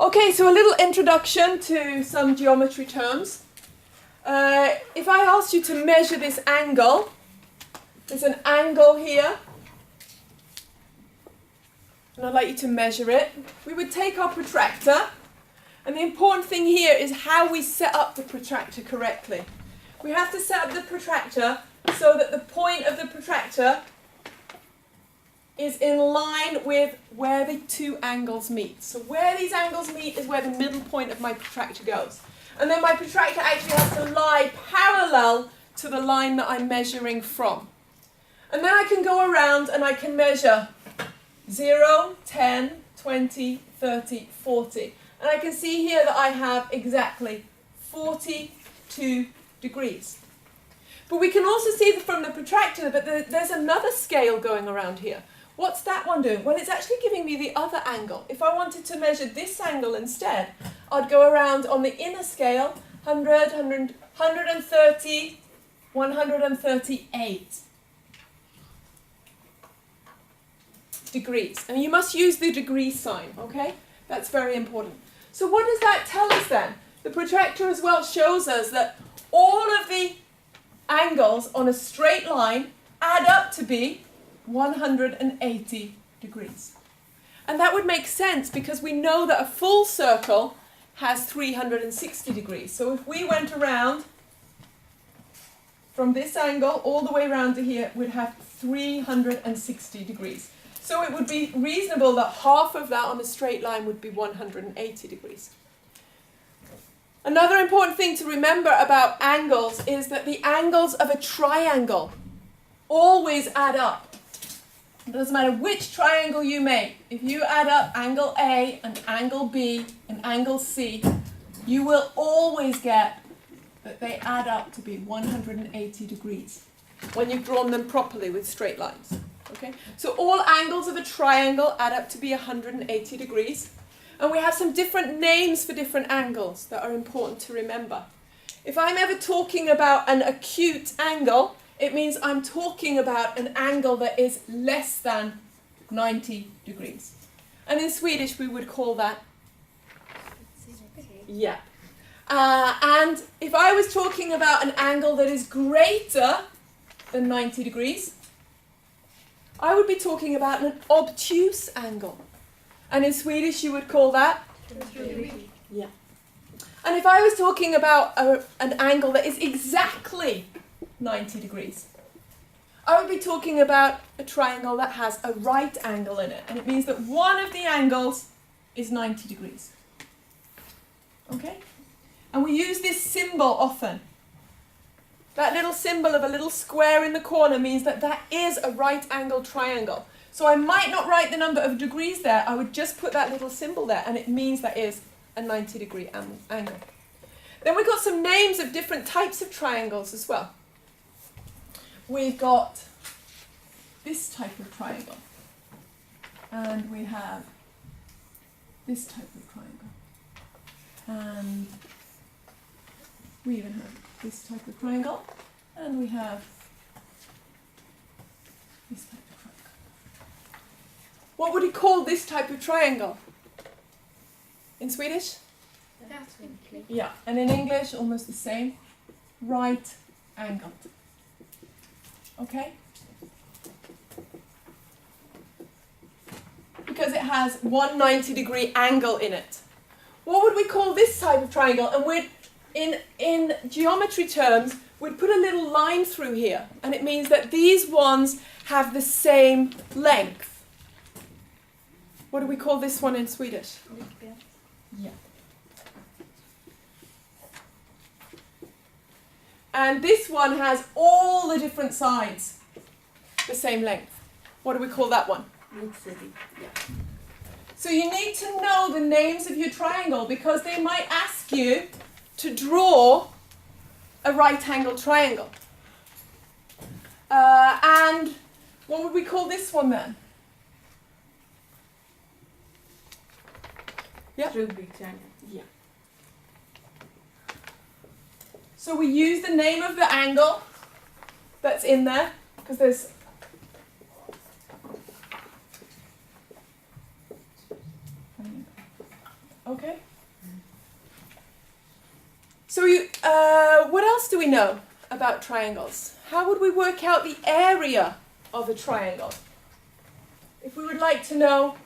Okay, so a little introduction to some geometry terms. If I asked you to measure this angle, there's an angle here, and I'd like you to measure it. We would take our protractor, and the important thing here is how we set up the protractor correctly. We have to set up the protractor so that the point of the protractor is in line with where the two angles meet. So where these angles meet is where the middle point of my protractor goes. And then my protractor actually has to lie parallel to the line that I'm measuring from. And then I can go around and I can measure 0, 10, 20, 30, 40. And I can see here that I have exactly 42 degrees. But we can also see from the protractor that there's another scale going around here. What's that one doing? Well, it's actually giving me the other angle. If I wanted to measure this angle instead, I'd go around on the inner scale, 100, 130, 138 degrees. And you must use the degree sign, okay? That's very important. So what does that tell us then? The protractor as well shows us that all of the angles on a straight line add up to be 180 degrees. And that would make sense because we know that a full circle has 360 degrees. So if we went around from this angle all the way around to here, we'd have 360 degrees. So it would be reasonable that half of that on a straight line would be 180 degrees. Another important thing to remember about angles is that the angles of a triangle always add up. It doesn't matter which triangle you make. If you add up angle A and angle B and angle C, you will always get that they add up to be 180 degrees when you've drawn them properly with straight lines. Okay? So all angles of a triangle add up to be 180 degrees. And we have some different names for different angles that are important to remember. If I'm ever talking about an acute angle, it means I'm talking about an angle that is less than 90 degrees. And in Swedish we would call that... Yeah. And if I was talking about an angle that is greater than 90 degrees, I would be talking about an obtuse angle. And in Swedish you would call that? Yeah. And if I was talking about an angle that is exactly 90 degrees, I would be talking about a triangle that has a right angle in it. And it means that one of the angles is 90 degrees. Okay? And we use this symbol often. That little symbol of a little square in the corner means that that is a right angled triangle. So I might not write the number of degrees there, I would just put that little symbol there, and it means that is a 90 degree angle. Then we've got some names of different types of triangles as well. We've got this type of triangle, and we have this type of triangle, and we even have this type of triangle, and we have this type of triangle. What would you call this type of triangle? In Swedish? Yeah, and in English almost the same. Right angled. Okay? Because it has 190 degree angle in it. What would we call this type of triangle? And we'd, in geometry terms, we'd put a little line through here. And it means that these ones have the same length. What do we call this one in Swedish? Yeah. And this one has all the different sides the same length. What do we call that one? Yeah. So you need to know the names of your triangle because they might ask you to draw a right-angled triangle. And what would we call this one then? Yeah. Yeah. So we use the name of the angle that's in there because there's Okay? So what else do we know about triangles? How would we work out the area of a triangle? If we would like to know,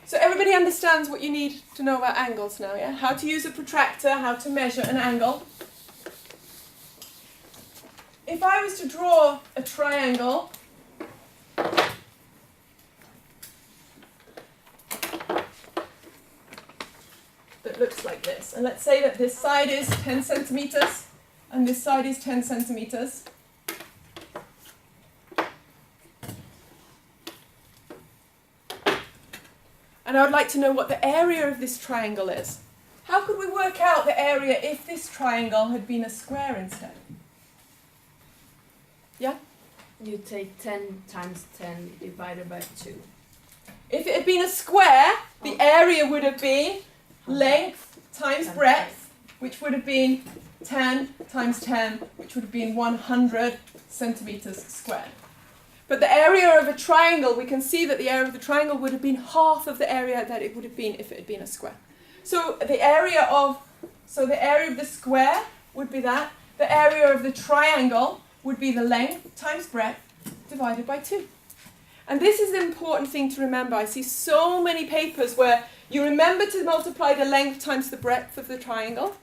so everybody understands what you need to know about angles now, yeah? How to use a protractor, how to measure an angle. If I was to draw a triangle, that looks like this, and let's say that this side is 10 centimeters and this side is 10 centimeters. And I would like to know what the area of this triangle is. How could we work out the area if this triangle had been a square instead? Yeah? You take 10 times 10 divided by 2. If it had been a square, the area would have been length times breadth, which would have been 10 times 10, which would have been 100 centimeters squared. But the area of a triangle, we can see that the area of the triangle would have been half of the area that it would have been if it had been a square. So the area of the square would be that. The area of the triangle would be the length times breadth divided by 2. And this is an important thing to remember. I see so many papers where you remember to multiply the length times the breadth of the triangle,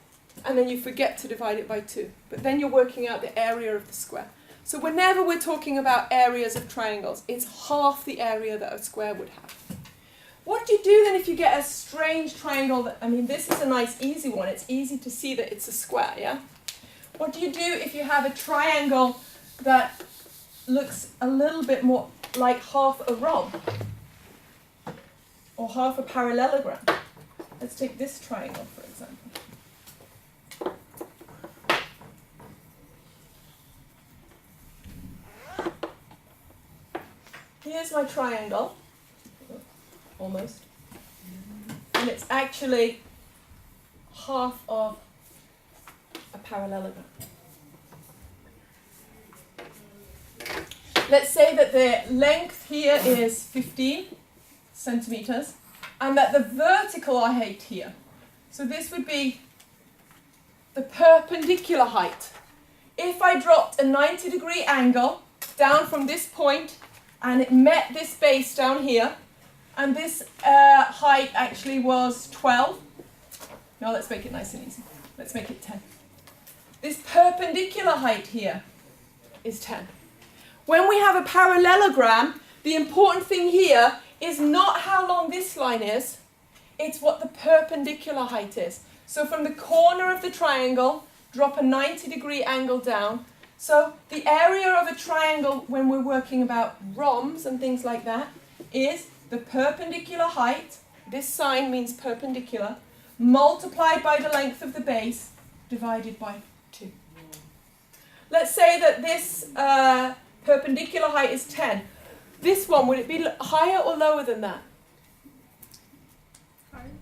and then you forget to divide it by 2. But then you're working out the area of the square. So whenever we're talking about areas of triangles, it's half the area that a square would have. What do you do then if you get a strange triangle? This is a nice easy one. It's easy to see that it's a square, yeah? What do you do if you have a triangle that looks a little bit more like half a rhomb? Or half a parallelogram? Let's take this triangle, for example. Here's my triangle, almost, and it's actually half of a parallelogram. Let's say that the length here is 15 centimeters, and that the vertical height here, so this would be the perpendicular height. If I dropped a 90-degree angle down from this point, and it met this base down here, and this height actually was 12. Now let's make it nice and easy. Let's make it 10. This perpendicular height here is 10. When we have a parallelogram, the important thing here is not how long this line is, it's what the perpendicular height is. So from the corner of the triangle, drop a 90-degree angle down. So the area of a triangle when we're working about rhombs and things like that is the perpendicular height, this sign means perpendicular, multiplied by the length of the base divided by 2. Let's say that this perpendicular height is 10. This one, would it be higher or lower than that?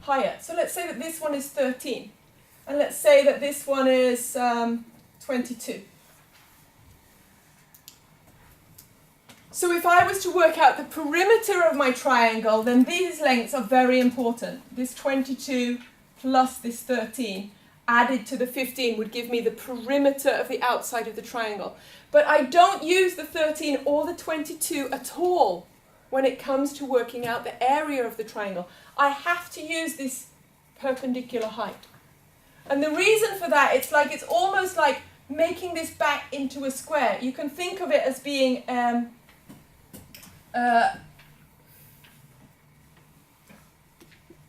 Higher. So let's say that this one is 13. And let's say that this one is 22. So if I was to work out the perimeter of my triangle, then these lengths are very important. This 22 plus this 13 added to the 15 would give me the perimeter of the outside of the triangle. But I don't use the 13 or the 22 at all when it comes to working out the area of the triangle. I have to use this perpendicular height. And the reason for that, it's almost like making this back into a square. You can think of it as being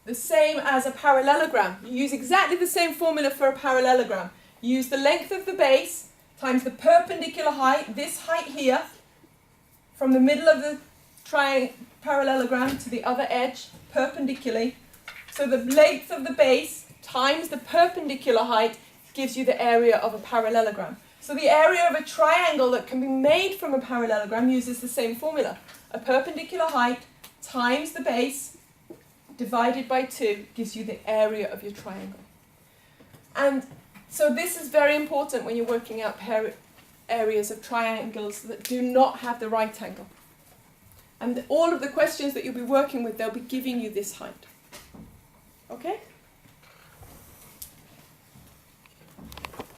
the same as a parallelogram. You use exactly the same formula for a parallelogram. You use the length of the base times the perpendicular height, this height here, from the middle of the parallelogram to the other edge, perpendicularly. So the length of the base times the perpendicular height gives you the area of a parallelogram. So the area of a triangle that can be made from a parallelogram uses the same formula. A perpendicular height times the base divided by 2 gives you the area of your triangle. And so this is very important when you're working out areas of triangles that do not have the right angle. And all of the questions that you'll be working with, they'll be giving you this height. Okay?